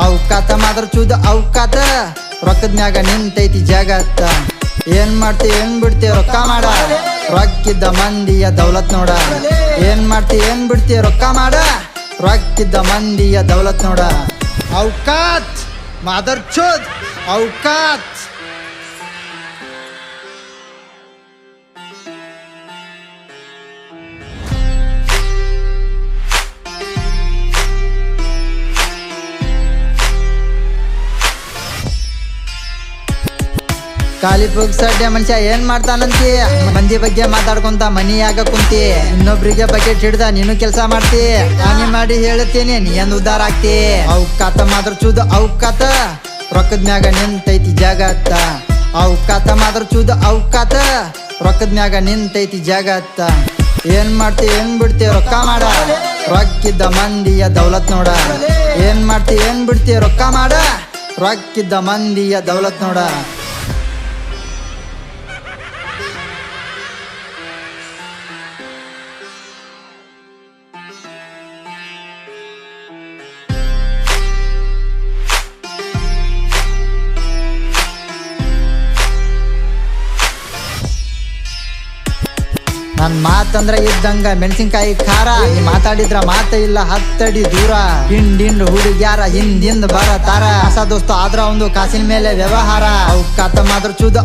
ಅವಕಾತ ಮಾತ್ರ ಚೂದ ಅವಕಾತ ರೊಕ್ಕದ ಮ್ಯಾಗ ನಿಂತೈತಿ ಜಗತ್ತ ಏನ್ ಮಾಡ್ತಿ ಏನ್ ಬಿಡ್ತಿ ರೊಕ್ಕ ಮಾಡ ರೊಕ್ಕಿದ್ದ ಮಂದಿಯ ದೌಲತ್ ನೋಡ ಏನ್ ಮಾಡ್ತಿ ಏನ್ ಬಿಡ್ತಿ ರೊಕ್ಕ ಮಾಡ ರೊಕ್ಕಿದ್ದ ಮಂದಿಯ ದೌಲತ್ ನೋಡ ಅವಕಾತ್ ಮಾದರ್ ಚೋದ್ ಅವಕಾತ್ ಖಾಲಿ ಸಡ್ಡೆ ಮನುಷ್ಯ ಏನ್ ಮಾಡ್ತಾನಂತಿ ಮಂದಿ ಬಗ್ಗೆ ಮಾತಾಡ್ಕೊಂತ ಮನಿಯಾಗ ಕುಂತಿ ಇನ್ನೊಬ್ರಿಗೆ ಬಕೆಟ್ ಹಿಡ್ದ ನೀನು ಕೆಲಸ ಮಾಡ್ತಿ ಹಾನಿ ಮಾಡಿ ಹೇಳ್ತೀನಿ ನೀ ಏನ್ ಉದ್ದಾರ ಆಗ್ತಿ ಅವಕಾತ ಮಾತ್ರ ಚೂದ ಅವಕಾತ ರೊಕ್ಕದ ಮ್ಯಾಗ ನಿಂತೈತಿ ಜಗತ್ತ ಅವಕಾತ ಮಾತ್ರ ಚೂದ ಅವಕಾತ ರೊಕ್ಕದ ಮ್ಯಾಗ ನಿಂತೈತಿ ಜಗತ್ತ ಏನ್ ಮಾಡ್ತಿ ಏನ್ ಬಿಡ್ತಿ ರೊಕ್ಕ ಮಾಡ ರೊಕ್ಕಿದ್ದ ಮಂದಿಯ ದೌಲತ್ ನೋಡ ಏನ್ ಮಾಡ್ತಿ ಏನ್ ಬಿಡ್ತಿ ರೊಕ್ಕ ಮಾಡ ರೊಕ್ಕಿದ್ದ ಮಂದಿಯ ದೌಲತ್ ನೋಡ ನನ್ ಮಾತಂದ್ರ ಇದ್ದಂಗ ಮೆಣಸಿನ್ಕಾಯಿ ಖಾರ ನೀ ಮಾತಾಡಿದ್ರ ಮಾತ ಇಲ್ಲ ಹತ್ತಡಿ ದೂರ ಹಿಂಡ್ ಹುಡುಗ್ಯಾರ ಹಿಂದಿಂದ ಬರತಾರ ಹೊಸ ದೋಸ್ತ ಆದ್ರ ಒಂದು ಕಾಸಿನ ಮೇಲೆ ವ್ಯವಹಾರ ಅವಕಾತ ಮಾತ್ರ ಚೂದ